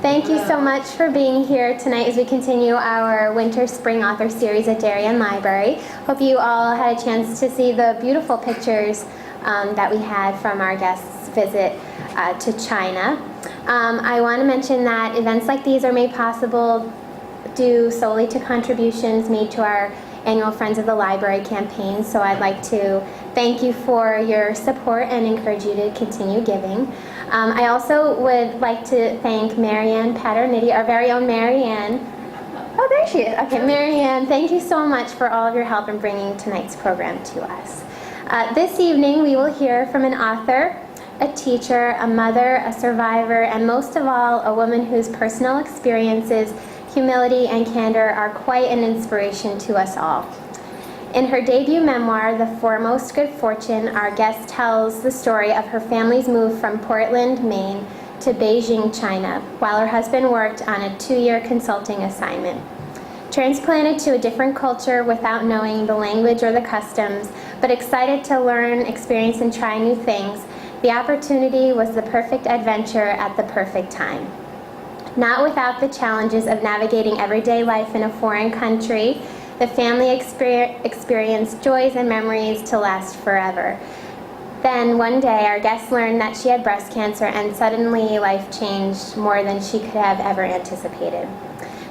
Thank you so much for being here tonight as we continue our Winter-Spring Author Series at Darien Library. Hope you all had a chance to see the beautiful pictures that we had from our guests' visit to China. I want to mention that events like these are made possible due solely to contributions made to our annual Friends of the Library campaign, so I'd like to thank you for your support and encourage you to continue giving. I also would like to thank Marianne Paternity, our very own Marianne. Oh, there she is. Okay, Marianne, thank you so much for all of your help in bringing tonight's program to us. This evening we will hear from an author, a teacher, a mother, a survivor, and most of all, a woman whose personal experiences, humility, and candor are quite an inspiration to us all. In her debut memoir, The Foremost Good Fortune, our guest tells the story of her family's move from Portland, Maine to Beijing, China, while her husband worked on a 2-year consulting assignment. Transplanted to a different culture without knowing the language or the customs, but excited to learn, experience, and try new things, the opportunity was the perfect adventure at the perfect time. Not without the challenges of navigating everyday life in a foreign country, the family experienced joys and memories to last forever. Then one day, our guest learned that she had breast cancer, and suddenly life changed more than she could have ever anticipated.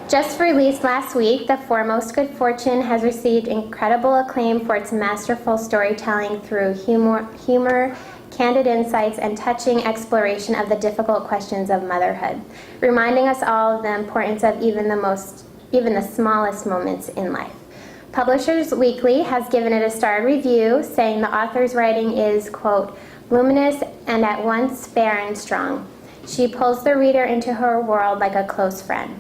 Just released last week, The Foremost Good Fortune has received incredible acclaim for its masterful storytelling through humor, candid insights, and touching exploration of the difficult questions of motherhood, reminding us all of the importance of even the smallest moments in life. Publishers Weekly has given it a starred review, saying the author's writing is, quote, luminous and at once fair and strong. She pulls the reader into her world like a close friend.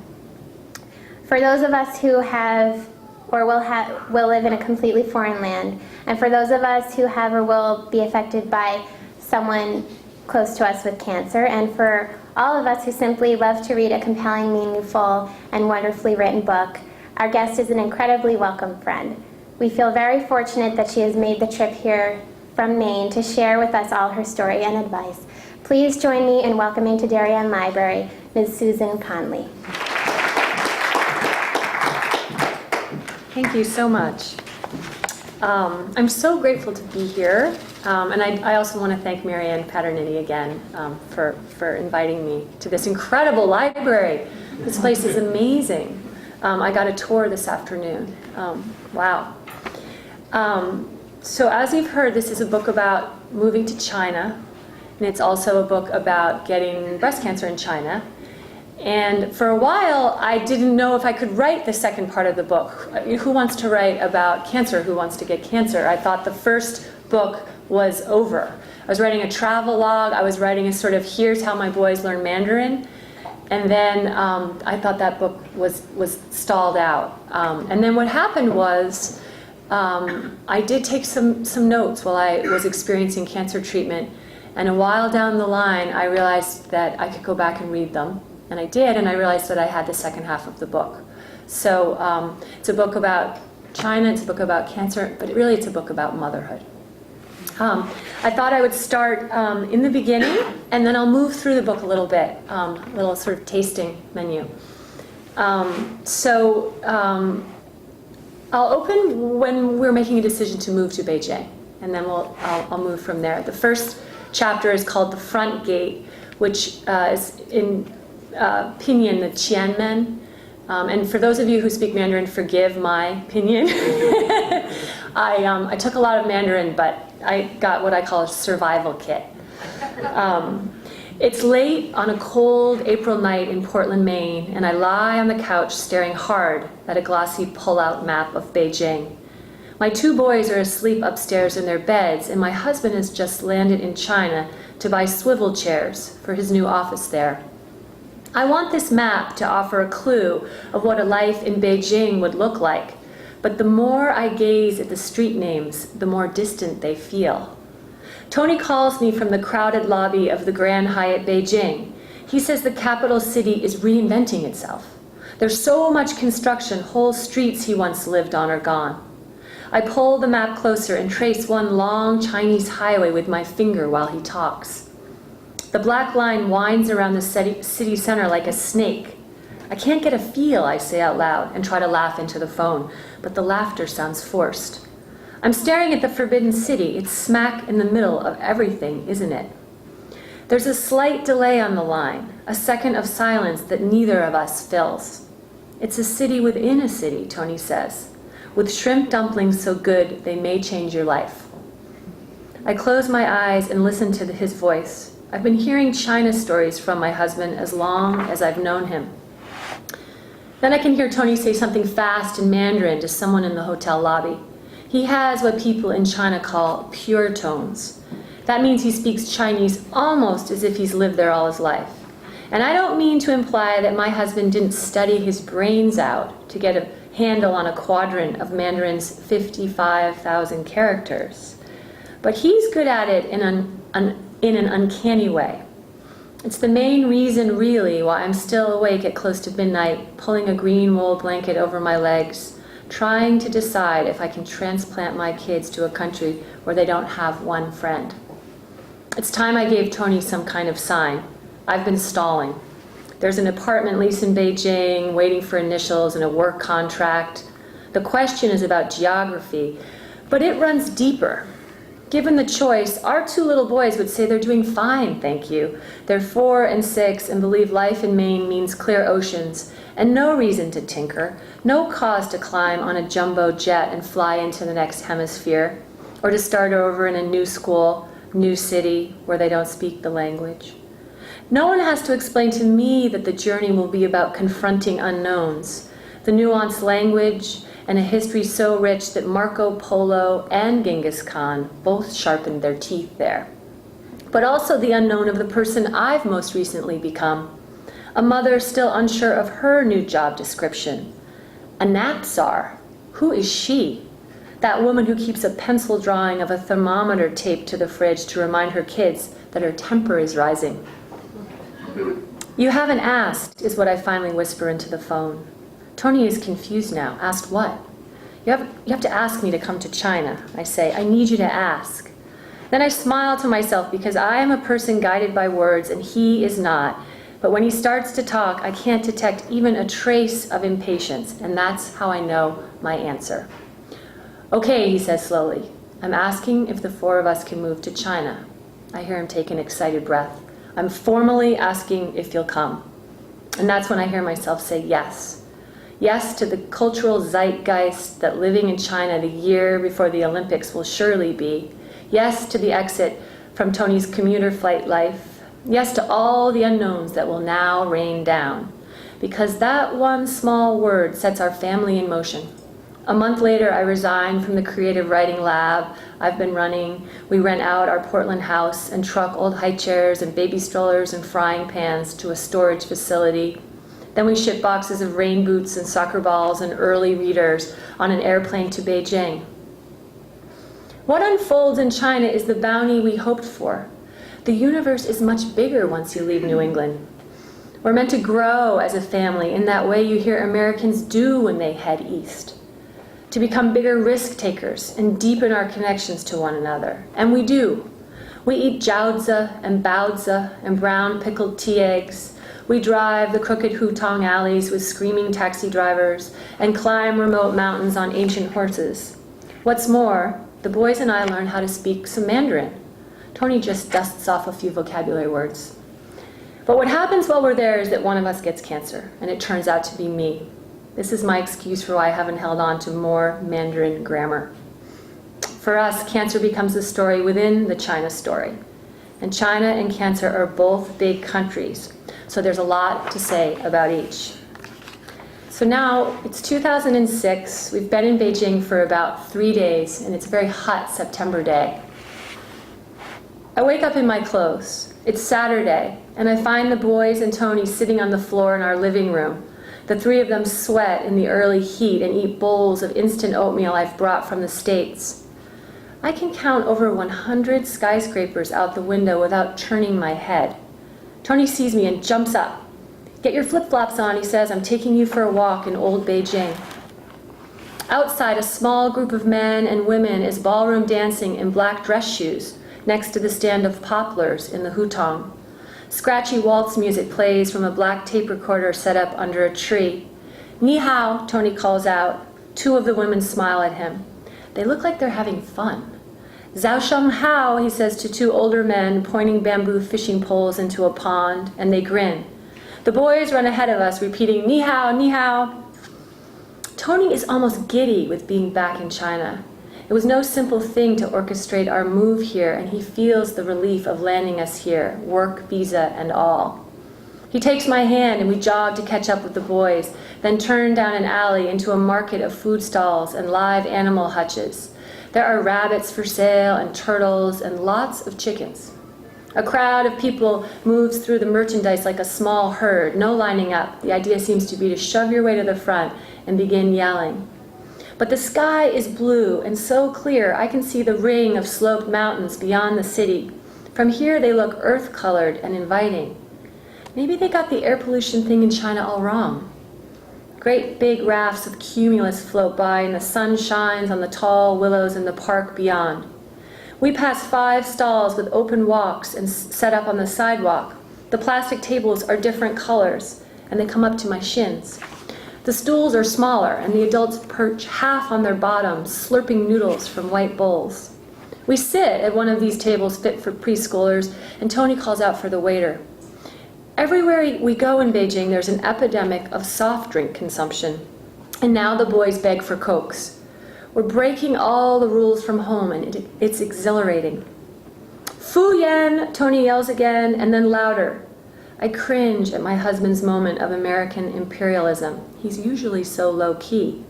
For those of us who have or will live in a completely foreign land, and for those of us who have or will be affected by someone close to us with cancer, and for all of us who simply love to read a compelling, meaningful, and wonderfully written book, our guest is an incredibly welcome friend. We feel very fortunate that she has made the trip here from Maine to share with us all her story and advice. Please join me in welcoming to Darien Library, Ms. Susan Conley. Thank you so much. I'm so grateful to be here, and I also want to thank Marianne Paternity again for inviting me to this incredible library. This place is amazing. I got a tour this afternoon. Wow. So as you've heard, this is a book about moving to China, and it's also a book about getting breast cancer in China. And for a while, I didn't know if I could write the second part of the book. Who wants to write about cancer? Who wants to get cancer? I thought the first book was over. I was writing a travel log. I was writing a sort of, here's how my boys learn Mandarin. And then I thought that book was stalled out. And then what happened was I did take some notes while I was experiencing cancer treatment. And a while down the line, I realized that I could go back and read them. And I did, and I realized that I had the second half of the book. So it's a book about China, it's a book about cancer, but really it's a book about motherhood. I thought I would start in the beginning, and then I'll move through the book a little bit, a little sort of tasting menu. I'll open when we're making a decision to move to Beijing, and then I'll move from there. The first chapter is called The Front Gate, which is in Pinyin, the Qianmen. And for those of you who speak Mandarin, forgive my Pinyin. I took a lot of Mandarin, but I got what I call a survival kit. It's late on a cold April night in Portland, Maine, and I lie on the couch staring hard at a glossy pull-out map of Beijing. My 2 boys are asleep upstairs in their beds, and my husband has just landed in China to buy swivel chairs for his new office there. I want this map to offer a clue of what a life in Beijing would look like, but the more I gaze at the street names, the more distant they feel. Tony calls me from the crowded lobby of the Grand Hyatt Beijing. He says the capital city is reinventing itself. There's so much construction, whole streets he once lived on are gone. I pull the map closer and trace one long Chinese highway with my finger while he talks. The black line winds around the city center like a snake. I can't get a feel, I say out loud and try to laugh into the phone, but the laughter sounds forced. I'm staring at the Forbidden City. It's smack in the middle of everything, isn't it? There's a slight delay on the line, a second of silence that neither of us fills. It's a city within a city, Tony says, with shrimp dumplings so good they may change your life. I close my eyes and listen to his voice. I've been hearing China stories from my husband as long as I've known him. Then I can hear Tony say something fast in Mandarin to someone in the hotel lobby. He has what people in China call pure tones. That means he speaks Chinese almost as if he's lived there all his life. And I don't mean to imply that my husband didn't study his brains out to get a handle on a quadrant of Mandarin's 55,000 characters. But he's good at it in an uncanny way. It's the main reason, really, why I'm still awake at close to midnight, pulling a green wool blanket over my legs, trying to decide if I can transplant my kids to a country where they don't have one friend. It's time I gave Tony some kind of sign. I've been stalling. There's an apartment lease in Beijing, waiting for initials and a work contract. The question is about geography, but it runs deeper. Given the choice, our two little boys would say they're doing fine, thank you. They're 4 and 6 and believe life in Maine means clear oceans and no reason to tinker, no cause to climb on a jumbo jet and fly into the next hemisphere, or to start over in a new school, new city where they don't speak the language. No one has to explain to me that the journey will be about confronting unknowns, the nuanced language, and a history so rich that Marco Polo and Genghis Khan both sharpened their teeth there. But also the unknown of the person I've most recently become, a mother still unsure of her new job description. A nap czar. Who is she? That woman who keeps a pencil drawing of a thermometer taped to the fridge to remind her kids that her temper is rising. You haven't asked, is what I finally whisper into the phone. Tony is confused now. Asked what? You have to ask me to come to China, I say. I need you to ask. Then I smile to myself because I am a person guided by words and he is not. But when he starts to talk, I can't detect even a trace of impatience, and that's how I know my answer. Okay, he says slowly. I'm asking if the 4 of us can move to China. I hear him take an excited breath. I'm formally asking if you'll come. And that's when I hear myself say yes. Yes to the cultural zeitgeist that living in China the year before the Olympics will surely be. Yes to the exit from Tony's commuter flight life. Yes to all the unknowns that will now rain down. Because that one small word sets our family in motion. A month later, I resign from the creative writing lab I've been running. We rent out our Portland house and truck old high chairs and baby strollers and frying pans to a storage facility. Then we ship boxes of rain boots and soccer balls and early readers on an airplane to Beijing. What unfolds in China is the bounty we hoped for. The universe is much bigger once you leave New England. We're meant to grow as a family in that way you hear Americans do when they head east. To become bigger risk takers and deepen our connections to one another. And we do. We eat jiaozi and baozi and brown pickled tea eggs. We drive the crooked hutong alleys with screaming taxi drivers and climb remote mountains on ancient horses. What's more, the boys and I learn how to speak some Mandarin. Tony just dusts off a few vocabulary words. But what happens while we're there is that one of us gets cancer, and it turns out to be me. This is my excuse for why I haven't held on to more Mandarin grammar. For us, cancer becomes a story within the China story. And China and cancer are both big countries, so there's a lot to say about each. So now it's 2006. We've been in Beijing for about 3 days, and it's a very hot September day. I wake up in my clothes. It's Saturday, and I find the boys and Tony sitting on the floor in our living room. The 3 of them sweat in the early heat and eat bowls of instant oatmeal I've brought from the States. I can count over 100 skyscrapers out the window without turning my head. Tony sees me and jumps up. Get your flip-flops on, he says. I'm taking you for a walk in old Beijing. Outside, a small group of men and women is ballroom dancing in black dress shoes next to the stand of poplars in the hutong. Scratchy waltz music plays from a black tape recorder set up under a tree. Ni hao, Tony calls out. Two of the women smile at him. They look like they're having fun. Zhao sheng hao, he says to two older men pointing bamboo fishing poles into a pond, and they grin. The boys run ahead of us, repeating, ni hao, ni hao. Tony is almost giddy with being back in China. It was no simple thing to orchestrate our move here, and he feels the relief of landing us here, work, visa, and all. He takes my hand and we jog to catch up with the boys, then turn down an alley into a market of food stalls and live animal hutches. There are rabbits for sale and turtles and lots of chickens. A crowd of people moves through the merchandise like a small herd, no lining up. The idea seems to be to shove your way to the front and begin yelling. But the sky is blue and so clear I can see the ring of sloped mountains beyond the city. From here they look earth-colored and inviting. Maybe they got the air pollution thing in China all wrong. Great big rafts of cumulus float by and the sun shines on the tall willows in the park beyond. We pass 5 stalls with open walks and set up on the sidewalk. The plastic tables are different colors and they come up to my shins. The stools are smaller and the adults perch half on their bottoms, slurping noodles from white bowls. We sit at one of these tables fit for preschoolers and Tony calls out for the waiter. Everywhere we go in Beijing, there's an epidemic of soft drink consumption. And now the boys beg for Cokes. We're breaking all the rules from home, and it's exhilarating. Fu Yan, Tony yells again, and then louder. I cringe at my husband's moment of American imperialism. He's usually so low-key.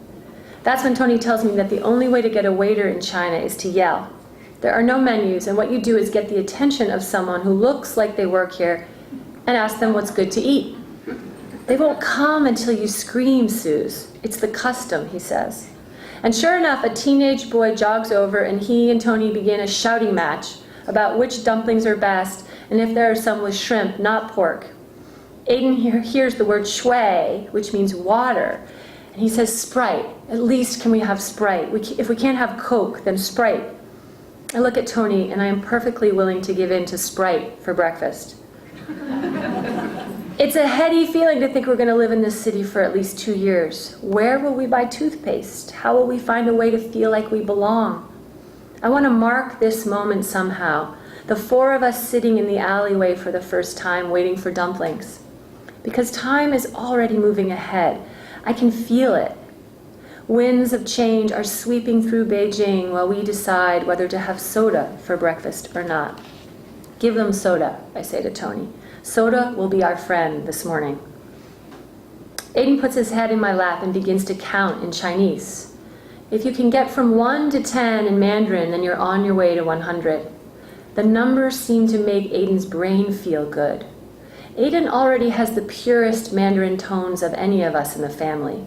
That's when Tony tells me that the only way to get a waiter in China is to yell. There are no menus, and what you do is get the attention of someone who looks like they work here and ask them what's good to eat. They won't come until you scream, Suze. It's the custom, he says. And sure enough, a teenage boy jogs over and he and Tony begin a shouting match about which dumplings are best and if there are some with shrimp, not pork. Aiden hears the word shui, which means water, and he says Sprite. At least can we have Sprite? If we can't have Coke, then Sprite. I look at Tony and I am perfectly willing to give in to Sprite for breakfast. It's a heady feeling to think we're going to live in this city for at least 2 years. Where will we buy toothpaste? How will we find a way to feel like we belong? I want to mark this moment somehow, the 4 of us sitting in the alleyway for the first time waiting for dumplings. Because time is already moving ahead. I can feel it. Winds of change are sweeping through Beijing while we decide whether to have soda for breakfast or not. Give them soda, I say to Tony. Soda will be our friend this morning. Aiden puts his head in my lap and begins to count in Chinese. If you can get from 1 to 10 in Mandarin, then you're on your way to 100. The numbers seem to make Aiden's brain feel good. Aiden already has the purest Mandarin tones of any of us in the family.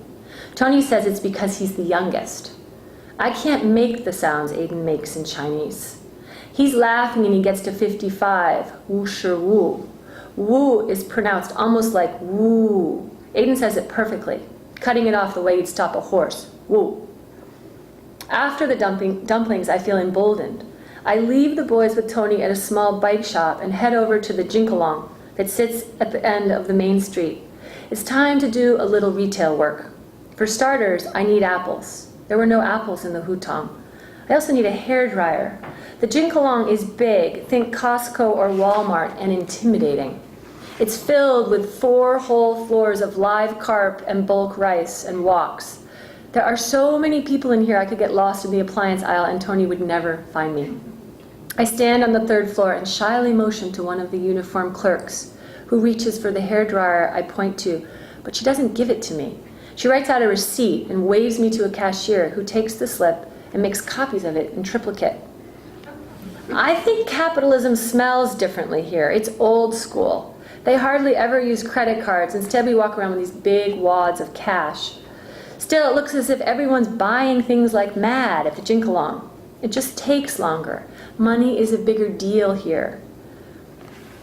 Tony says it's because he's the youngest. I can't make the sounds Aiden makes in Chinese. He's laughing and he gets to 55, wu shi wu. Wu is pronounced almost like woo. Aiden says it perfectly, cutting it off the way you'd stop a horse, woo. After the dumplings, I feel emboldened. I leave the boys with Tony at a small bike shop and head over to the Jinkolong that sits at the end of the main street. It's time to do a little retail work. For starters, I need apples. There were no apples in the hutong. I also need a hairdryer. The Jinkolong is big, think Costco or Walmart, and intimidating. It's filled with 4 whole floors of live carp and bulk rice and woks. There are so many people in here I could get lost in the appliance aisle and Tony would never find me. I stand on the 3rd floor and shyly motion to one of the uniformed clerks, who reaches for the hairdryer I point to, but she doesn't give it to me. She writes out a receipt and waves me to a cashier who takes the slip and makes copies of it in triplicate. I think capitalism smells differently here. It's old school. They hardly ever use credit cards. Instead, we walk around with these big wads of cash. Still, it looks as if everyone's buying things like mad at the Jinkolong. It just takes longer. Money is a bigger deal here.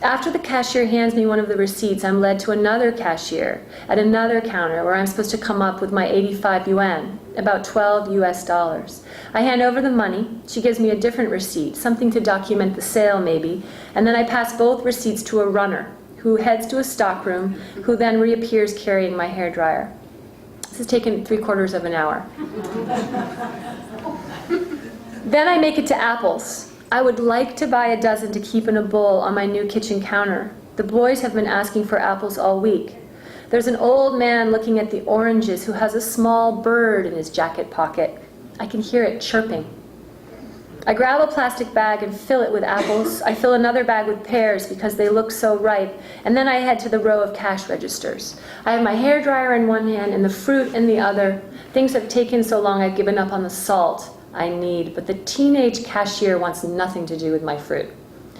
After the cashier hands me one of the receipts, I'm led to another cashier at another counter where I'm supposed to come up with my 85 yuan, about $12 US. I hand over the money. She gives me a different receipt, something to document the sale maybe, and then I pass both receipts to a runner who heads to a stockroom, who then reappears carrying my hairdryer. This has taken 3/4 of an hour. Then I make it to apples. I would like to buy a dozen to keep in a bowl on my new kitchen counter. The boys have been asking for apples all week. There's an old man looking at the oranges who has a small bird in his jacket pocket. I can hear it chirping. I grab a plastic bag and fill it with apples. I fill another bag with pears because they look so ripe, and then I head to the row of cash registers. I have my hairdryer in one hand and the fruit in the other. Things have taken so long I've given up on the salt I need, but the teenage cashier wants nothing to do with my fruit.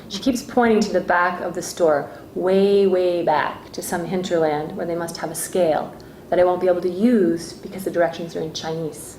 She keeps pointing to the back of the store, way, way back, to some hinterland where they must have a scale that I won't be able to use because the directions are in Chinese.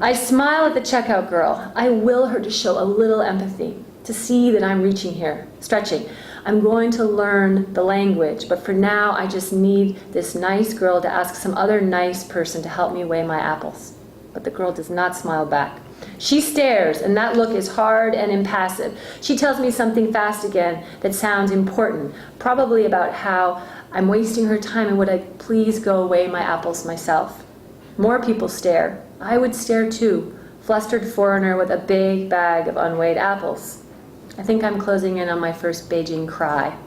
I smile at the checkout girl. I will her to show a little empathy, to see that I'm reaching here, stretching. I'm going to learn the language, but for now I just need this nice girl to ask some other nice person to help me weigh my apples. But the girl does not smile back. She stares, and that look is hard and impassive. She tells me something fast again that sounds important, probably about how I'm wasting her time and would I please go weigh my apples myself. More people stare. I would stare too, flustered foreigner with a big bag of unweighed apples. I think I'm closing in on my first Beijing cry,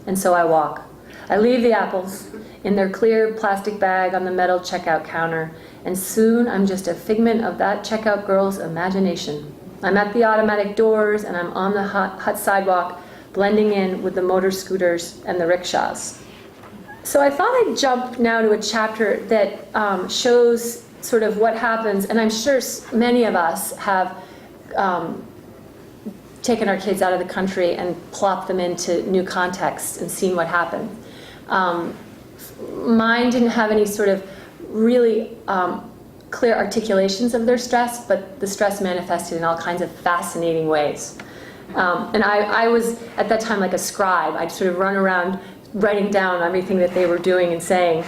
and so I walk. I leave the apples in their clear plastic bag on the metal checkout counter, and soon I'm just a figment of that checkout girl's imagination. I'm at the automatic doors, and I'm on the hot sidewalk, blending in with the motor scooters and the rickshaws. So I thought I'd jump now to a chapter that shows sort of what happens, and I'm sure many of us have taken our kids out of the country and plopped them into new contexts and seen what happened. Mine didn't have any sort of really clear articulations of their stress, but the stress manifested in all kinds of fascinating ways. And I was, at that time, like a scribe. I'd sort of run around writing down everything that they were doing and saying,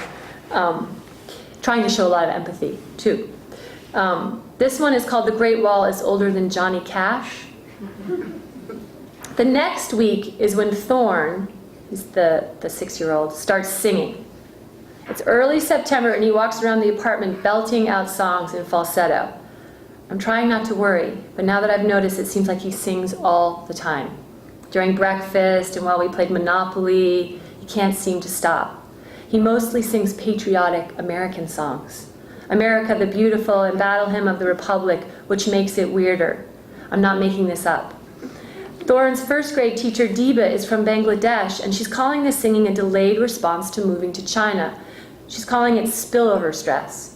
trying to show a lot of empathy, too. This one is called The Great Wall is Older Than Johnny Cash. The next week is when Thorne, he's the 6-year-old, starts singing. It's early September, and he walks around the apartment belting out songs in falsetto. I'm trying not to worry, but now that I've noticed, it seems like he sings all the time. During breakfast and while we played Monopoly, he can't seem to stop. He mostly sings patriotic American songs. America the Beautiful and Battle Hymn of the Republic, which makes it weirder. I'm not making this up. Thorne's first grade teacher, Deba, is from Bangladesh, and she's calling this singing a delayed response to moving to China. She's calling it spillover stress.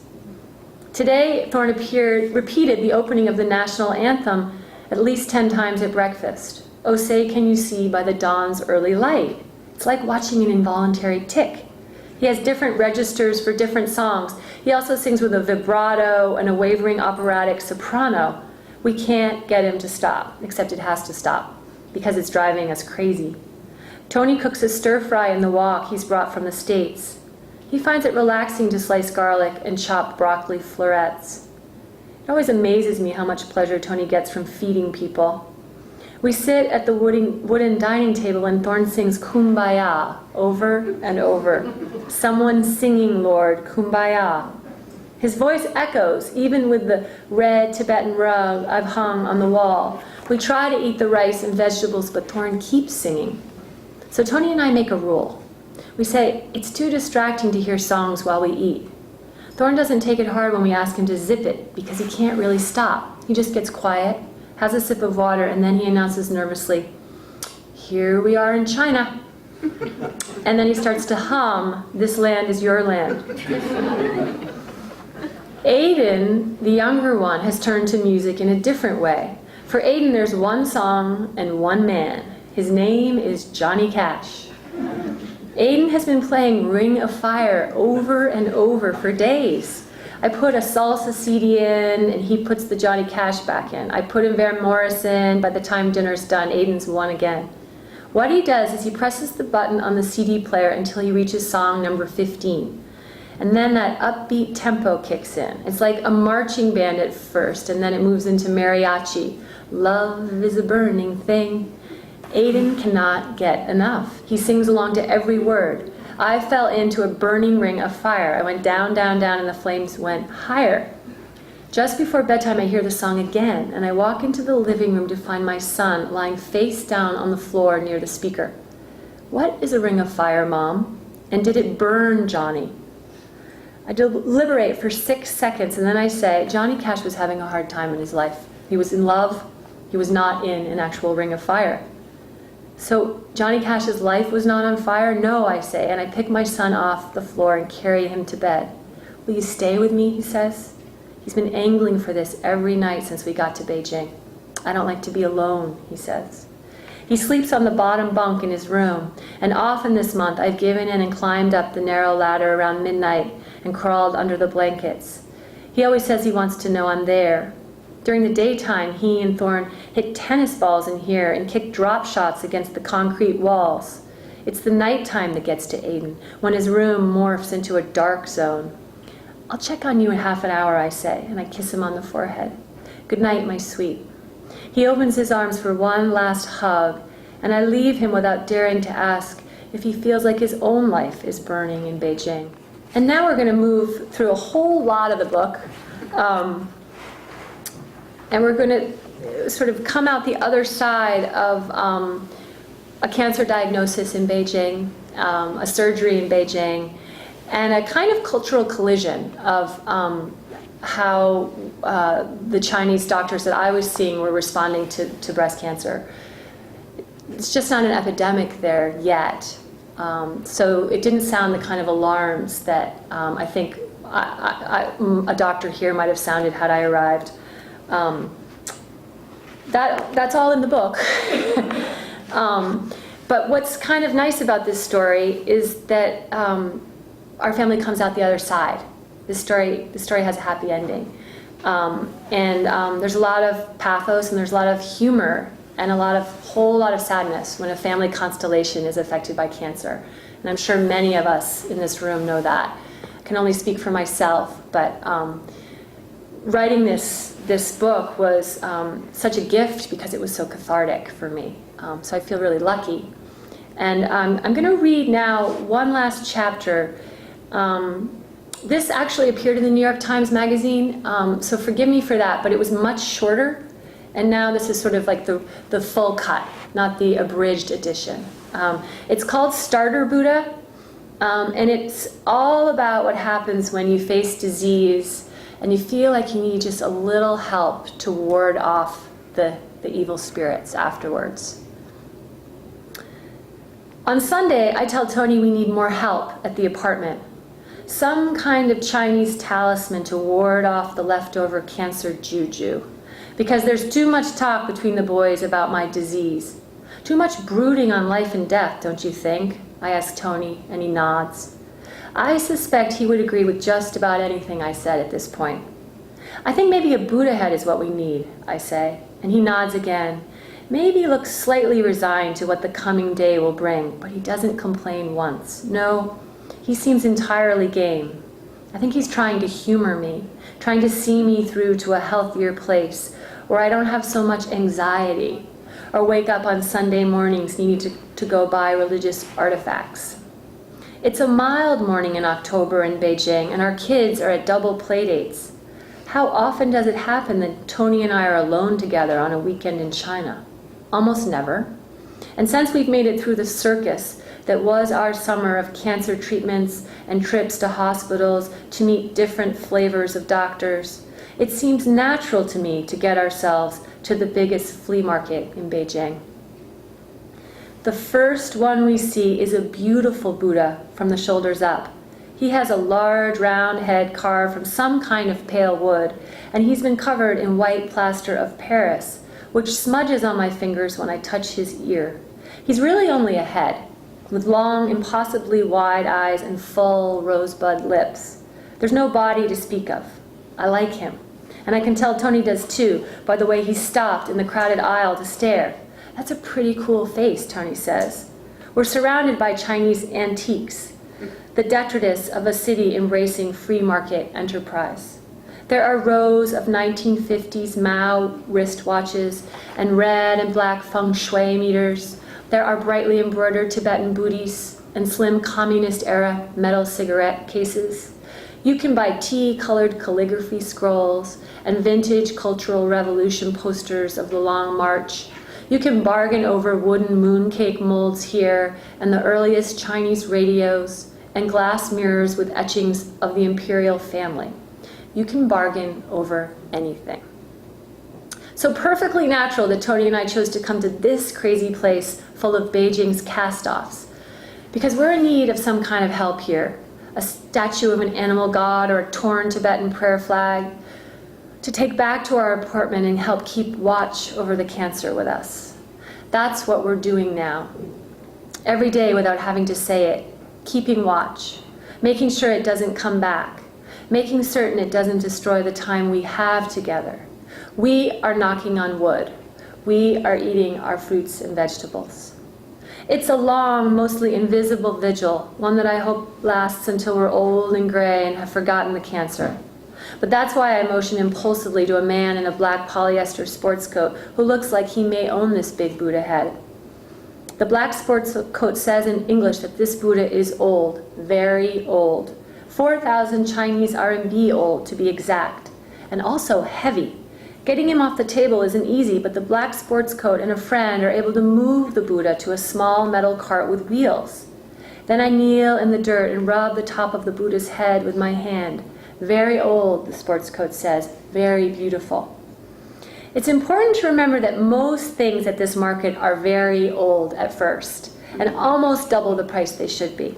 Today, Thorne repeated the opening of the national anthem at least 10 times at breakfast. Oh, say can you see by the dawn's early light? It's like watching an involuntary tick. He has different registers for different songs. He also sings with a vibrato and a wavering operatic soprano. We can't get him to stop, except it has to stop, because it's driving us crazy. Tony cooks a stir-fry in the wok he's brought from the States. He finds it relaxing to slice garlic and chop broccoli florets. It always amazes me how much pleasure Tony gets from feeding people. We sit at the wooden dining table and Thorne sings Kumbaya over and over. Someone singing, Lord, Kumbaya. His voice echoes, even with the red Tibetan rug I've hung on the wall. We try to eat the rice and vegetables, but Thorne keeps singing. So Tony and I make a rule. We say, it's too distracting to hear songs while we eat. Thorne doesn't take it hard when we ask him to zip it, because he can't really stop. He just gets quiet, has a sip of water, and then he announces nervously, here we are in China. And then he starts to hum, this land is your land. Aiden, the younger one, has turned to music in a different way. For Aiden, there's one song and one man. His name is Johnny Cash. Aiden has been playing Ring of Fire over and over for days. I put a salsa CD in, and he puts the Johnny Cash back in. I put in Van Morrison. By the time dinner's done, Aiden's won again. What he does is he presses the button on the CD player until he reaches song number 15. And then that upbeat tempo kicks in. It's like a marching band at first, and then it moves into mariachi. Love is a burning thing. Aiden cannot get enough. He sings along to every word. I fell into a burning ring of fire. I went down, down, down, and the flames went higher. Just before bedtime, I hear the song again, and I walk into the living room to find my son lying face down on the floor near the speaker. What is a ring of fire, Mom? And did it burn Johnny? I deliberate for 6 seconds, and then I say, Johnny Cash was having a hard time in his life. He was in love. He was not in an actual ring of fire. So Johnny Cash's life was not on fire? No, I say, and I pick my son off the floor and carry him to bed. Will you stay with me, he says. He's been angling for this every night since we got to Beijing. I don't like to be alone, he says. He sleeps on the bottom bunk in his room, and often this month I've given in and climbed up the narrow ladder around midnight and crawled under the blankets. He always says he wants to know I'm there. During the daytime, he and Thorne hit tennis balls in here and kicked drop shots against the concrete walls. It's the nighttime that gets to Aiden, when his room morphs into a dark zone. I'll check on you in half an hour, I say, and I kiss him on the forehead. Good night, my sweet. He opens his arms for one last hug, and I leave him without daring to ask if he feels like his own life is burning in Beijing. And now we're going to move through a whole lot of the book, and we're going to sort of come out the other side of a cancer diagnosis in Beijing, a surgery in Beijing, and a kind of cultural collision of how the Chinese doctors that I was seeing were responding to breast cancer. It's just not an epidemic there yet. So it didn't sound the kind of alarms that I think a doctor here might have sounded had I arrived. That's all in the book. But what's kind of nice about this story is that our family comes out the other side. The story has a happy ending. And there's a lot of pathos and there's a lot of humor and whole lot of sadness when a family constellation is affected by cancer. And I'm sure many of us in this room know that. I can only speak for myself, but writing this book was such a gift because it was so cathartic for me. So I feel really lucky. And I'm going to read now one last chapter. This actually appeared in the New York Times Magazine, so forgive me for that, but it was much shorter. And now this is sort of like the full cut, not the abridged edition. It's called Starter Buddha, and it's all about what happens when you face disease and you feel like you need just a little help to ward off the evil spirits afterwards. On Sunday, I tell Tony we need more help at the apartment. Some kind of Chinese talisman to ward off the leftover cancer juju. Because there's too much talk between the boys about my disease. Too much brooding on life and death, don't you think? I ask Tony, and he nods. I suspect he would agree with just about anything I said at this point. I think maybe a Buddha head is what we need, I say, and he nods again. Maybe he looks slightly resigned to what the coming day will bring, but he doesn't complain once. No, he seems entirely game. I think he's trying to humor me, trying to see me through to a healthier place where I don't have so much anxiety or wake up on Sunday mornings needing to go buy religious artifacts. It's a mild morning in October in Beijing, and our kids are at double playdates. How often does it happen that Tony and I are alone together on a weekend in China? Almost never. And since we've made it through the circus that was our summer of cancer treatments and trips to hospitals to meet different flavors of doctors, it seems natural to me to get ourselves to the biggest flea market in Beijing. The first one we see is a beautiful Buddha from the shoulders up. He has a large round head carved from some kind of pale wood, and he's been covered in white plaster of Paris, which smudges on my fingers when I touch his ear. He's really only a head, with long, impossibly wide eyes and full rosebud lips. There's no body to speak of. I like him. And I can tell Tony does too, by the way he stopped in the crowded aisle to stare. That's a pretty cool face, Tony says. We're surrounded by Chinese antiques, the detritus of a city embracing free market enterprise. There are rows of 1950s Mao wristwatches and red and black feng shui meters, There are brightly embroidered Tibetan booties and slim communist-era metal cigarette cases. You can buy tea-colored calligraphy scrolls and vintage Cultural Revolution posters of the Long March. You can bargain over wooden mooncake molds here and the earliest Chinese radios and glass mirrors with etchings of the imperial family. You can bargain over anything. So perfectly natural that Tony and I chose to come to this crazy place full of Beijing's cast-offs, because we're in need of some kind of help here. A statue of an animal god or a torn Tibetan prayer flag to take back to our apartment and help keep watch over the cancer with us. That's what we're doing now. Every day without having to say it, keeping watch, making sure it doesn't come back, making certain it doesn't destroy the time we have together. We are knocking on wood. We are eating our fruits and vegetables. It's a long, mostly invisible vigil, one that I hope lasts until we're old and gray and have forgotten the cancer. But that's why I motion impulsively to a man in a black polyester sports coat who looks like he may own this big Buddha head. The black sports coat says in English that this Buddha is old, very old. 4,000 Chinese RMB old, to be exact, and also heavy. Getting him off the table isn't easy, but the black sports coat and a friend are able to move the Buddha to a small metal cart with wheels. Then I kneel in the dirt and rub the top of the Buddha's head with my hand. Very old, the sports coat says, very beautiful. It's important to remember that most things at this market are very old at first, and almost double the price they should be.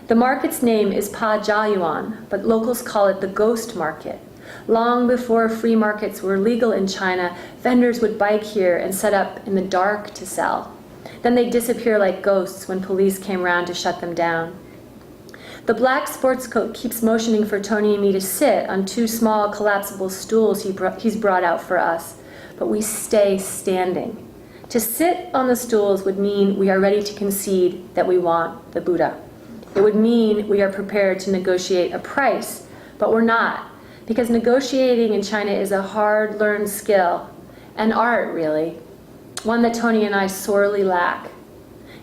The market's name is Pa Jiayuan, but locals call it the ghost market. Long before free markets were legal in China, vendors would bike here and set up in the dark to sell. Then they'd disappear like ghosts when police came around to shut them down. The black sports coat keeps motioning for Tony and me to sit on two small collapsible stools he's brought out for us, but we stay standing. To sit on the stools would mean we are ready to concede that we want the Buddha. It would mean we are prepared to negotiate a price, but we're not. Because negotiating in China is a hard-learned skill, an art, really, one that Tony and I sorely lack.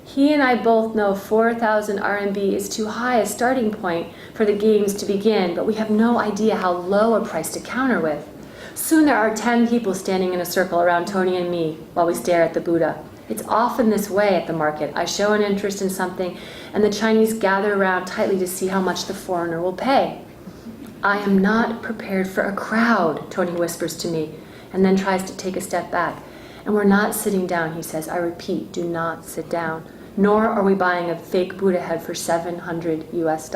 He and I both know 4,000 RMB is too high a starting point for the games to begin, but we have no idea how low a price to counter with. Soon there are 10 people standing in a circle around Tony and me while we stare at the Buddha. It's often this way at the market. I show an interest in something, and the Chinese gather around tightly to see how much the foreigner will pay. I am not prepared for a crowd, Tony whispers to me, and then tries to take a step back. And we're not sitting down, he says. I repeat, do not sit down. Nor are we buying a fake Buddha head for $700 US.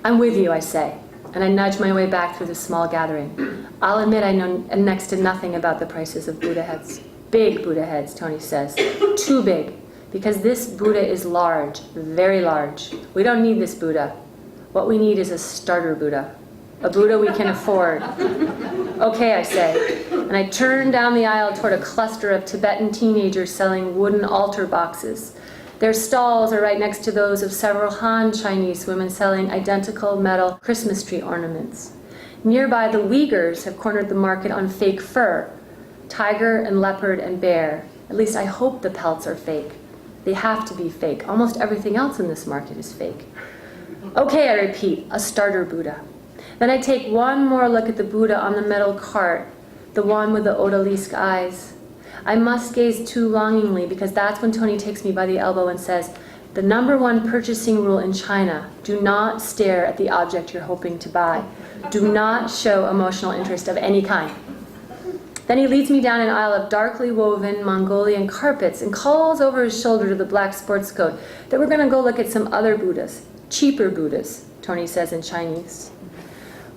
I'm with you, I say, and I nudge my way back through the small gathering. I'll admit I know next to nothing about the prices of Buddha heads. Big Buddha heads, Tony says. Too big, because this Buddha is large, very large. We don't need this Buddha. What we need is a starter Buddha, a Buddha we can afford. Okay, I say, and I turn down the aisle toward a cluster of Tibetan teenagers selling wooden altar boxes. Their stalls are right next to those of several Han Chinese women selling identical metal Christmas tree ornaments. Nearby, the Uyghurs have cornered the market on fake fur, tiger and leopard and bear. At least I hope the pelts are fake. They have to be fake. Almost everything else in this market is fake. Okay, I repeat, a starter Buddha. Then I take one more look at the Buddha on the metal cart, the one with the odalisque eyes. I must gaze too longingly, because that's when Tony takes me by the elbow and says, the #1 purchasing rule in China, do not stare at the object you're hoping to buy. Do not show emotional interest of any kind. Then he leads me down an aisle of darkly woven Mongolian carpets and calls over his shoulder to the black sports coat that we're going to go look at some other Buddhas. Cheaper Buddhas, Tony says in Chinese.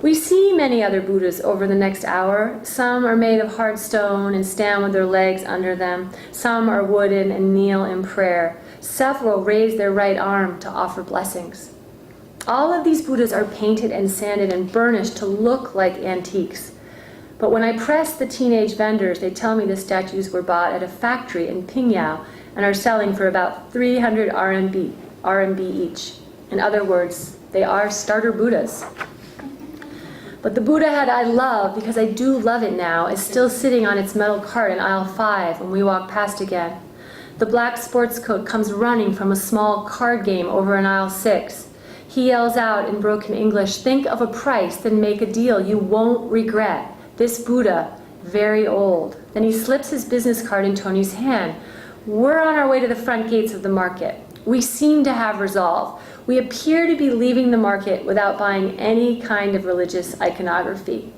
We see many other Buddhas over the next hour. Some are made of hard stone and stand with their legs under them. Some are wooden and kneel in prayer. Several raise their right arm to offer blessings. All of these Buddhas are painted and sanded and burnished to look like antiques. But when I press the teenage vendors, they tell me the statues were bought at a factory in Pingyao and are selling for about 300 RMB each. In other words, they are starter Buddhas. But the Buddha head I love, because I do love it now, is still sitting on its metal cart in aisle 5 when we walk past again. The black sports coat comes running from a small card game over in aisle 6. He yells out in broken English, "Think of a price, then make a deal you won't regret. This Buddha, very old." Then he slips his business card in Tony's hand. We're on our way to the front gates of the market. We seem to have resolve. We appear to be leaving the market without buying any kind of religious iconography.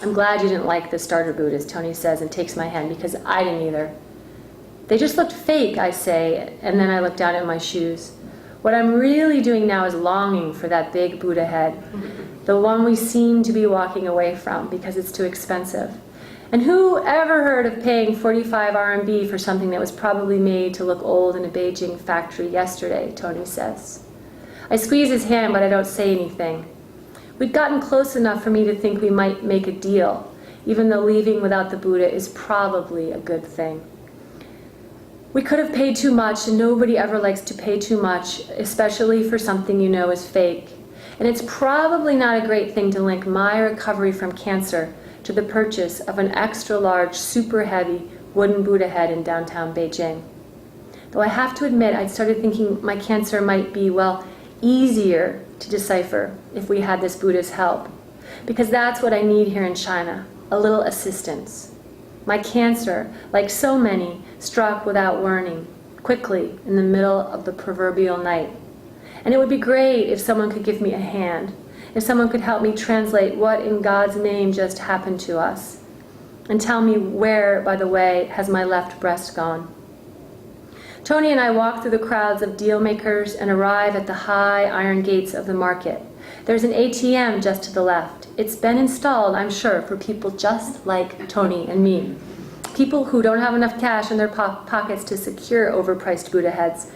"I'm glad you didn't like the starter Buddhas," Tony says and takes my hand, because I didn't either. "They just looked fake," I say, and then I look down at my shoes. What I'm really doing now is longing for that big Buddha head, the one we seem to be walking away from because it's too expensive. And who ever heard of paying 45 RMB for something that was probably made to look old in a Beijing factory yesterday, Tony says. I squeeze his hand, but I don't say anything. We'd gotten close enough for me to think we might make a deal, even though leaving without the Buddha is probably a good thing. We could have paid too much, and nobody ever likes to pay too much, especially for something you know is fake. And it's probably not a great thing to link my recovery from cancer to the purchase of an extra large, super heavy wooden Buddha head in downtown Beijing. Though I have to admit, I'd started thinking my cancer might be, well, easier to decipher if we had this Buddha's help. Because that's what I need here in China, a little assistance. My cancer, like so many, struck without warning, quickly in the middle of the proverbial night. And it would be great if someone could give me a hand, if someone could help me translate what in God's name just happened to us, and tell me where, by the way, has my left breast gone. Tony and I walk through the crowds of deal makers and arrive at the high iron gates of the market. There's an ATM just to the left. It's been installed, I'm sure, for people just like Tony and me. People who don't have enough cash in their pockets to secure overpriced Buddha heads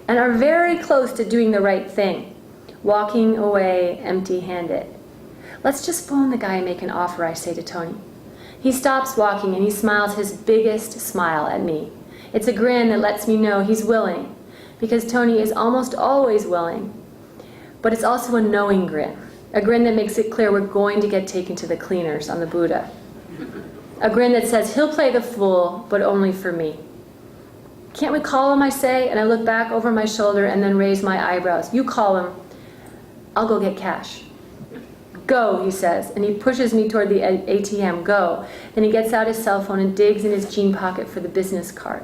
and are very close to doing the right thing, walking away empty-handed. "Let's just phone the guy and make an offer," I say to Tony. He stops walking and he smiles his biggest smile at me. It's a grin that lets me know he's willing, because Tony is almost always willing. But it's also a knowing grin, a grin that makes it clear we're going to get taken to the cleaners on the Buddha. A grin that says he'll play the fool, but only for me. "Can't we call him?" I say, and I look back over my shoulder and then raise my eyebrows. "You call him. I'll go get cash." "Go," he says, and he pushes me toward the ATM. "Go." Then he gets out his cell phone and digs in his jean pocket for the business card.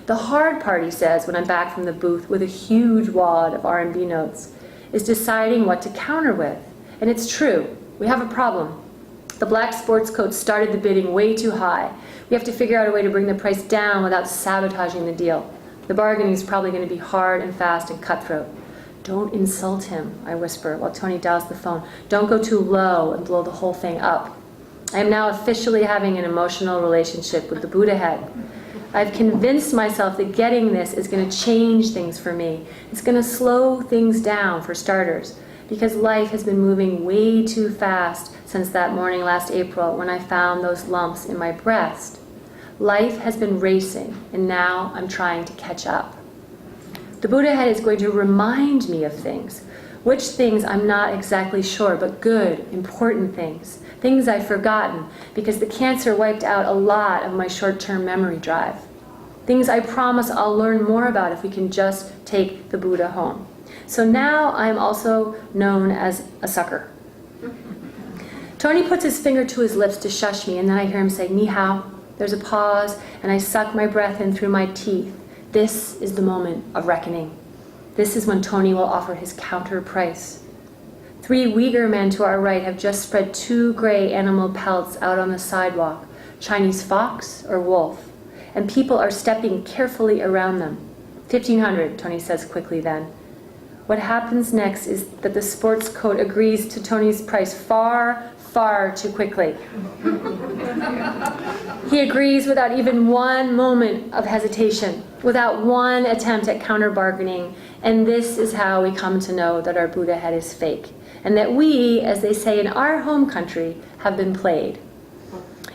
"The hard part," he says when I'm back from the booth with a huge wad of RMB notes, "is deciding what to counter with." And it's true. We have a problem. The black sports coat started the bidding way too high. We have to figure out a way to bring the price down without sabotaging the deal. The bargaining is probably going to be hard and fast and cutthroat. "Don't insult him," I whisper while Tony dials the phone. "Don't go too low and blow the whole thing up." I am now officially having an emotional relationship with the Buddha head. I've convinced myself that getting this is going to change things for me. It's going to slow things down, for starters, because life has been moving way too fast since that morning last April when I found those lumps in my breast. Life has been racing, and now I'm trying to catch up. The Buddha head is going to remind me of things. Which things I'm not exactly sure, but good, important things. Things I've forgotten because the cancer wiped out a lot of my short-term memory drive. Things I promise I'll learn more about if we can just take the Buddha home. So now I'm also known as a sucker. Tony puts his finger to his lips to shush me, and then I hear him say, "Ni hao." There's a pause, and I suck my breath in through my teeth. This is the moment of reckoning. This is when Tony will offer his counter price. 3 Uyghur men to our right have just spread 2 gray animal pelts out on the sidewalk, Chinese fox or wolf, and people are stepping carefully around them. 1,500, Tony says quickly then. What happens next is that the sports coat agrees to Tony's price far, far too quickly. He agrees without even one moment of hesitation, without one attempt at counter-bargaining, and this is how we come to know that our Buddha head is fake, and that we, as they say in our home country, have been played.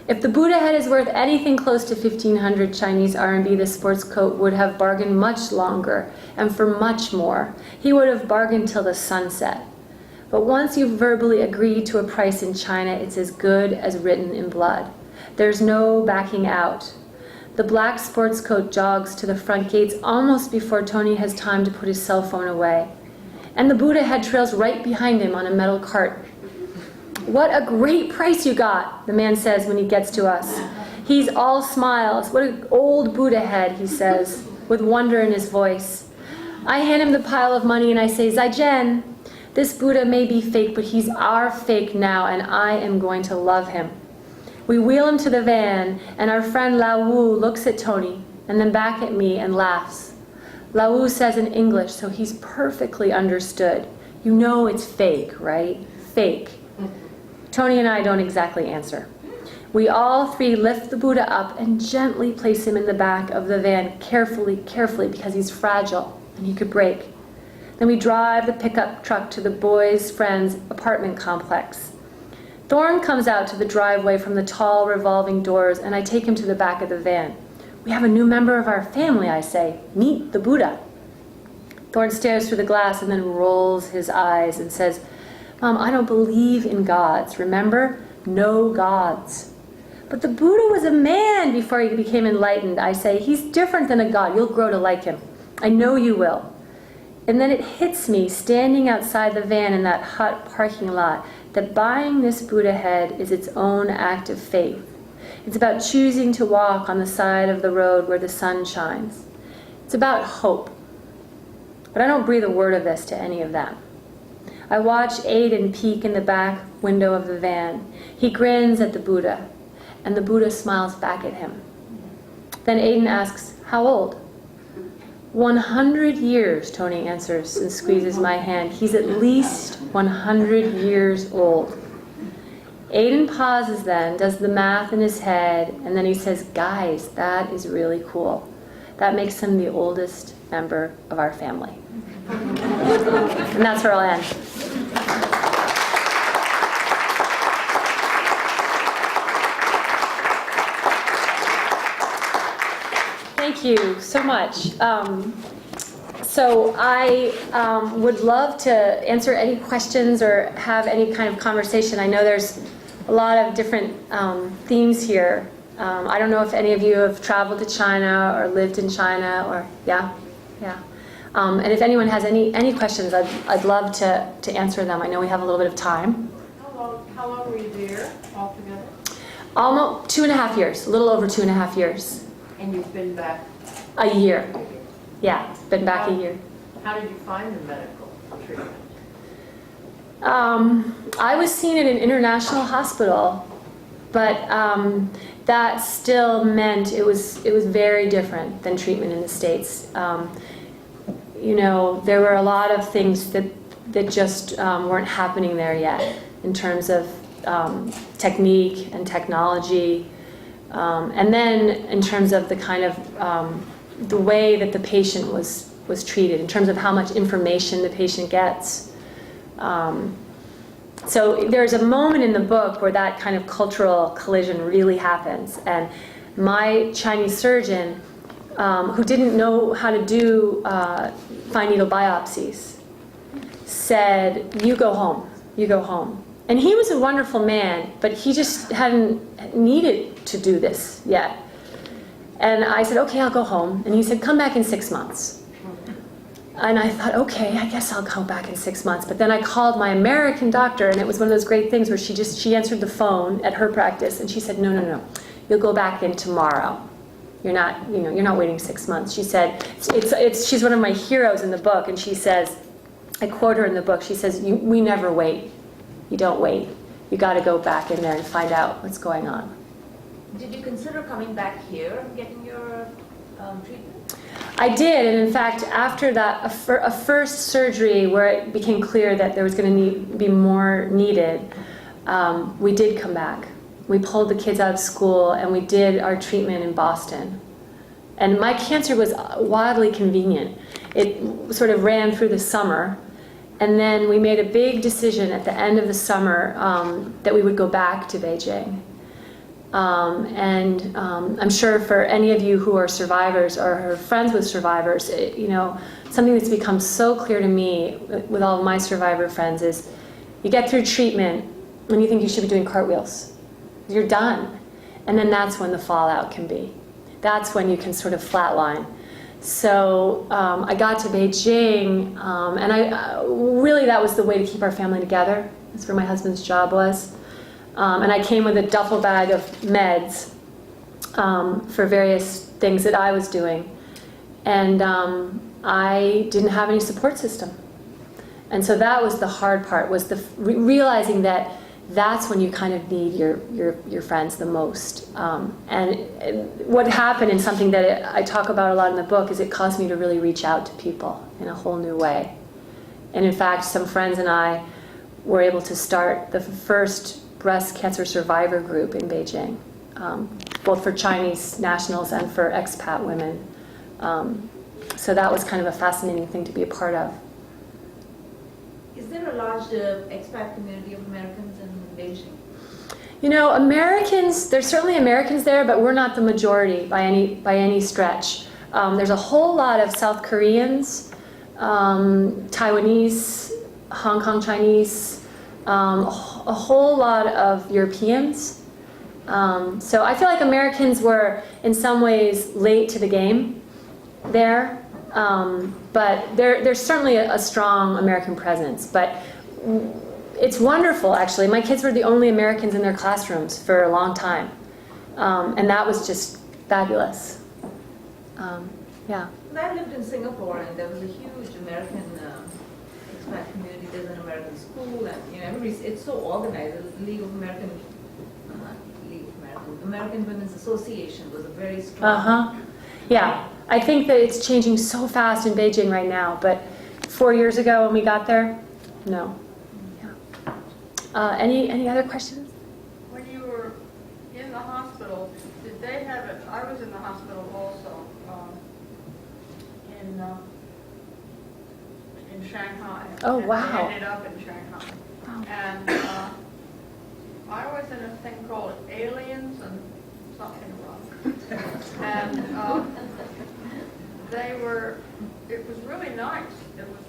If the Buddha head is worth anything close to 1,500 Chinese RMB, the sports coat would have bargained much longer and for much more. He would have bargained till the sunset. But once you've verbally agreed to a price in China, it's as good as written in blood. There's no backing out. The black sports coat jogs to the front gates almost before Tony has time to put his cell phone away. And the Buddha head trails right behind him on a metal cart. "What a great price you got," the man says when he gets to us. He's all smiles. "What an old Buddha head," he says, with wonder in his voice. I hand him the pile of money and I say, "Zaijian, this Buddha may be fake, but he's our fake now, and I am going to love him." We wheel him to the van, and our friend Lao Wu looks at Tony and then back at me and laughs. Lao Wu says in English, so he's perfectly understood, "You know it's fake, right? Fake." Tony and I don't exactly answer. We all three lift the Buddha up and gently place him in the back of the van, carefully, because he's fragile and he could break. Then we drive the pickup truck to the boys' friend's apartment complex. Thorne comes out to the driveway from the tall revolving doors, and I take him to the back of the van. "We have a new member of our family," I say. "Meet the Buddha." Thorne stares through the glass and then rolls his eyes and says, "Mom, I don't believe in gods. Remember? No gods." "But the Buddha was a man before he became enlightened," I say. "He's different than a god. You'll grow to like him. I know you will." And then it hits me, standing outside the van in that hut parking lot, that buying this Buddha head is its own act of faith. It's about choosing to walk on the side of the road where the sun shines. It's about hope. But I don't breathe a word of this to any of them. I watch Aiden peek in the back window of the van. He grins at the Buddha, and the Buddha smiles back at him. Then Aiden asks, "How old?" 100 years, Tony answers and squeezes my hand. He's at least 100 years old. Aiden pauses then, does the math in his head, and then he says, "Guys, that is really cool. That makes him the oldest member of our family." And that's where I'll end. Thank you so much. So I would love to answer any questions or have any kind of conversation. I know there's a lot of different themes here. I don't know if any of you have traveled to China or lived in China, or yeah. And if anyone has any questions, I'd love to answer them. I know we have a little bit of time. How long were you there altogether? Almost 2.5 years, a little over 2.5 years. And you've been back? A year. Yeah, been back a year. How did you find the medical treatment? I was seen at an international hospital, but that still meant it was very different than treatment in the States. There were a lot of things that just weren't happening there yet in terms of technique and technology. And then in terms of the kind of the way that the patient was treated, in terms of how much information the patient gets. So there's a moment in the book where that kind of cultural collision really happens. And my Chinese surgeon, who didn't know how to do fine needle biopsies, said, "You go home, you go home." And he was a wonderful man, but he just hadn't needed to do this yet. And I said, "Okay, I'll go home." And he said, "Come back in 6 months." And I thought, okay, I guess I'll go back in 6 months. But then I called my American doctor, and it was one of those great things where she answered the phone at her practice, and she said, no, you'll go back in tomorrow. You're not waiting 6 months. She said, she's one of my heroes in the book, and she says, I quote her in the book, she says, "We never wait. You don't wait. You got to go back in there and find out what's going on." Did you consider coming back here and getting your treatment? I did, and in fact, after that, a first surgery where it became clear that there was going to be more needed, we did come back. We pulled the kids out of school, and we did our treatment in Boston. And my cancer was wildly convenient. It sort of ran through the summer, and then we made a big decision at the end of the summer that we would go back to Beijing. I'm sure for any of you who are survivors or are friends with survivors, something that's become so clear to me with all of my survivor friends is You get through treatment, and you think you should be doing cartwheels. You're done. And then that's when the fallout can be. That's when you can sort of flatline. So I got to Beijing, and really that was the way to keep our family together. That's where my husband's job was. And I came with a duffel bag of meds for various things that I was doing. And I didn't have any support system. And so that was the hard part, was realizing that that's when you kind of need your friends the most. And what happened, and something that I talk about a lot in the book, is it caused me to really reach out to people in a whole new way. And in fact, some friends and I were able to start the first breast cancer survivor group in Beijing, both for Chinese nationals and for expat women. So that was kind of a fascinating thing to be a part of. Is there a large expat community of Americans in Beijing? You know, Americans, there's certainly Americans there, but we're not the majority by any stretch. There's a whole lot of South Koreans, Taiwanese, Hong Kong Chinese, a whole lot of Europeans. So I feel like Americans were in some ways late to the game there. But there's certainly a strong American presence. But it's wonderful, actually. My kids were the only Americans in their classrooms for a long time. And that was just fabulous. Yeah. I lived in Singapore, and there was a huge American expat community. There's an American school, and it's so organized. The American Women's Association was a very strong. Yeah. I think that it's changing so fast in Beijing right now, but 4 years ago when we got there, no. Yeah. Any other questions? When you were in the hospital, did they have it? I was in the hospital also in Shanghai. Oh, and wow. I ended up in Shanghai. Wow. And I was in a thing called Aliens and something wrong. And it was really nice. It was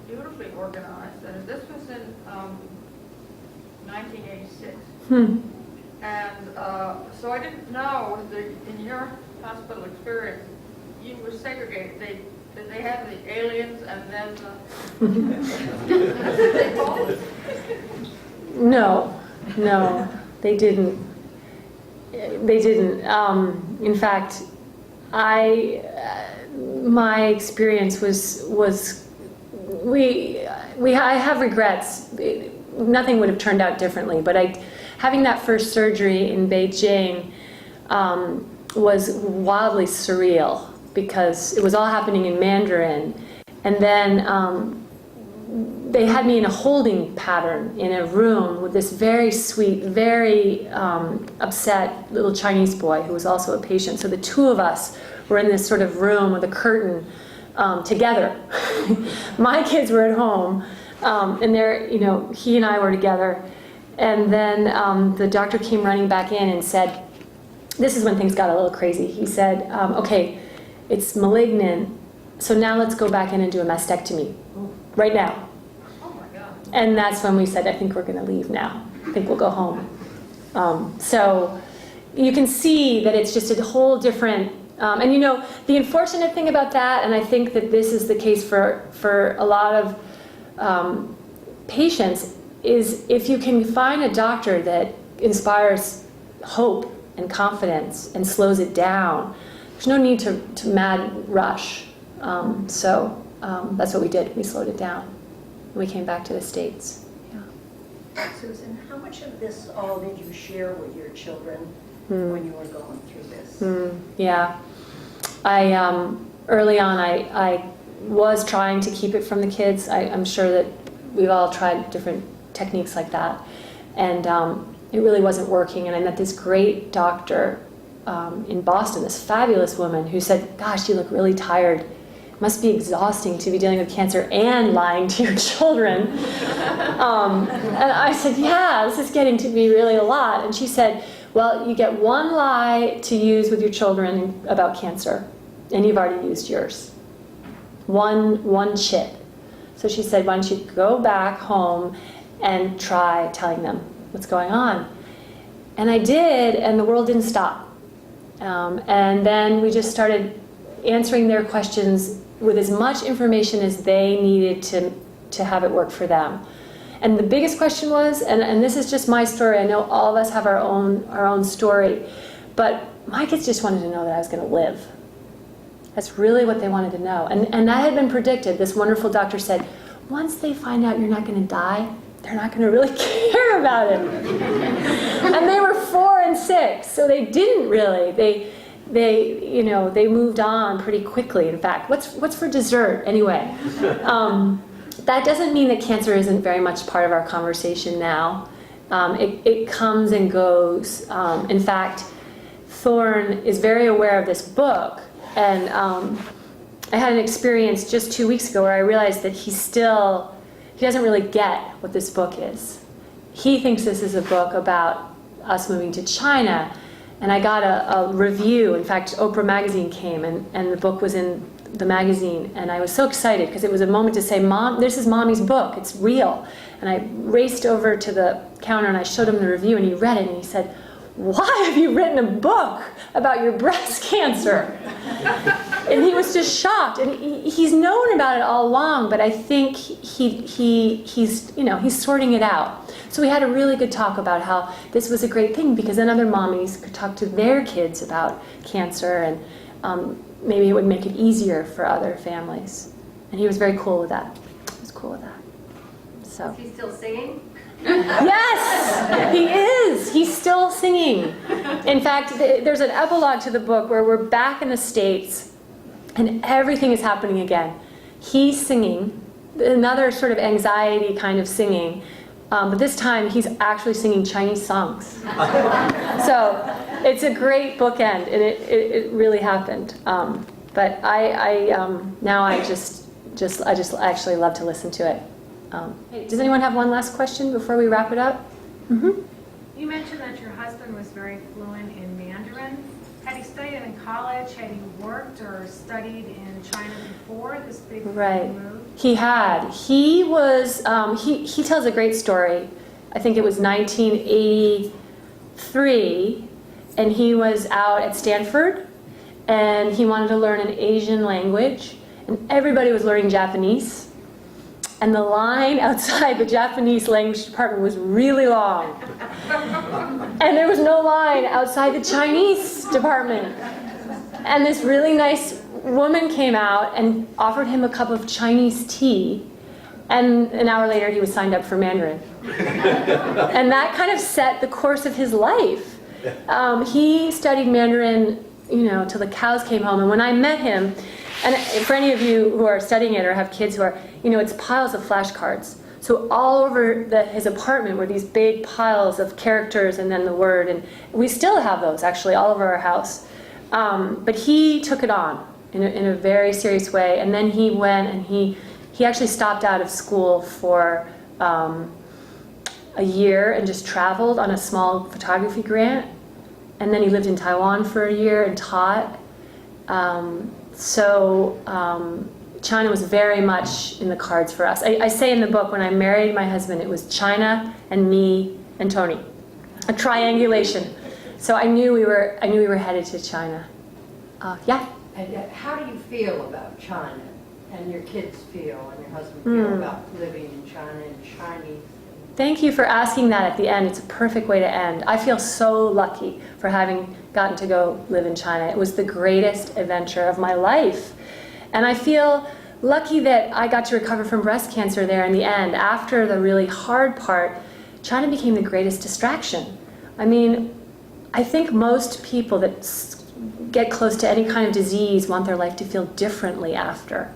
beautifully organized. And this was in 1986. And so I didn't know, in your hospital experience, you were segregated. Did they have the aliens and then that's what they called it? No, they didn't. They didn't. In fact, my experience was I have regrets. Nothing would have turned out differently, but having that first surgery in Beijing was wildly surreal because it was all happening in Mandarin, and then they had me in a holding pattern in a room with this very sweet, very upset little Chinese boy who was also a patient. So the two of us were in this sort of room with a curtain together. My kids were at home, and he and I were together. And then the doctor came running back in and said, this is when things got a little crazy. He said, okay, it's malignant, so now let's go back in and do a mastectomy right now. Oh my God. And that's when we said, I think we're going to leave now. I think we'll go home. So you can see that it's just a whole different, and the unfortunate thing about that, and I think that this is the case for a lot of patients, is if you can find a doctor that inspires hope and confidence and slows it down, there's no need to mad rush. So that's what we did. We slowed it down. We came back to the States. Yeah. Susan, how much of this all did you share with your children when you were going through this? Yeah. Early on, I was trying to keep it from the kids. I'm sure that we've all tried different techniques like that. And it really wasn't working. And I met this great doctor in Boston, this fabulous woman who said, gosh, you look really tired. It must be exhausting to be dealing with cancer and lying to your children. And I said, yeah, this is getting to be really a lot. And she said, well, you get one lie to use with your children about cancer, and you've already used yours. One chit. So she said, why don't you go back home and try telling them what's going on. And I did, and the world didn't stop. And then we just started answering their questions with as much information as they needed to have it work for them. And the biggest question was, and this is just my story, I know all of us have our own story, but my kids just wanted to know that I was going to live. That's really what they wanted to know. And that had been predicted. This wonderful doctor said, once they find out you're not going to die, they're not going to really care about it. And they were 4 and 6, so they didn't really. They moved on pretty quickly. In fact, what's for dessert anyway? That doesn't mean that cancer isn't very much part of our conversation now. It comes and goes. In fact, Thorne is very aware of this book, and I had an experience just 2 weeks ago where I realized that he doesn't really get what this book is. He thinks this is a book about us moving to China, and I got a review. In fact, Oprah magazine came, and the book was in the magazine, and I was so excited because it was a moment to say, Mom, this is Mommy's book, it's real. And I raced over to the counter and I showed him the review, and he read it and he said, why have you written a book about your breast cancer? And he was just shocked, and he's known about it all along, but I think he's sorting it out. So we had a really good talk about how this was a great thing, because then other mommies could talk to their kids about cancer, and maybe it would make it easier for other families. And he was very cool with that. He was cool with that. So. Is he still singing? Yes, he is. He's still singing. In fact, there's an epilogue to the book where we're back in the States and everything is happening again. He's singing, another sort of anxiety kind of singing, but this time he's actually singing Chinese songs. So it's a great bookend, and it really happened. But now I just actually love to listen to it. Hey, does anyone have one last question before we wrap it up? Mm-hmm. You mentioned that your husband was very fluent in Mandarin. Had he studied it in college? Had he worked or studied in China before this big move? He had. He was. He tells a great story. I think it was 1983, and he was out at Stanford, and he wanted to learn an Asian language, and everybody was learning Japanese. And the line outside the Japanese language department was really long. And there was no line outside the Chinese department. And this really nice woman came out and offered him a cup of Chinese tea. And an hour later, he was signed up for Mandarin. And that kind of set the course of his life. He studied Mandarin, till the cows came home. And when I met him, and for any of you who are studying it or have kids who are, it's piles of flashcards. So all over his apartment were these big piles of characters and then the word. And we still have those, actually, all over our house. But he took it on in a very serious way. And then he went and he actually stopped out of school for a year and just traveled on a small photography grant. And then he lived in Taiwan for a year and taught. So China was very much in the cards for us. I say in the book, when I married my husband, it was China and me and Tony, a triangulation. So I knew we were headed to China. Yeah. And how do you feel about China, and your kids feel, and your husband feel about living in China and Chinese? Thank you for asking that at the end. It's a perfect way to end. I feel so lucky for having gotten to go live in China. It was the greatest adventure of my life. And I feel lucky that I got to recover from breast cancer there in the end. After the really hard part, China became the greatest distraction. I mean, I think most people that get close to any kind of disease want their life to feel differently after.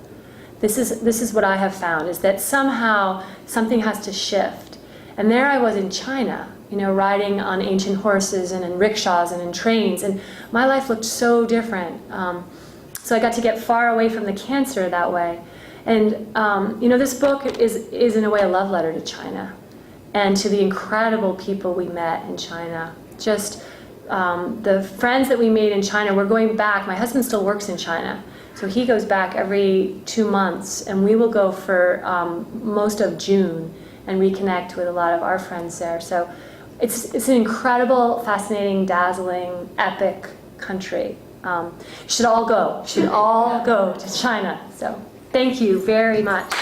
This is what I have found, is that somehow something has to shift. And there I was in China, riding on ancient horses and in rickshaws and in trains, and my life looked so different. So I got to get far away from the cancer that way. And this book is in a way a love letter to China and to the incredible people we met in China. Just the friends that we made in China. We're going back. My husband still works in China, so he goes back every 2 months, and we will go for most of June and reconnect with a lot of our friends there. So it's an incredible, fascinating, dazzling, epic country. Should all go to China. So thank you very much.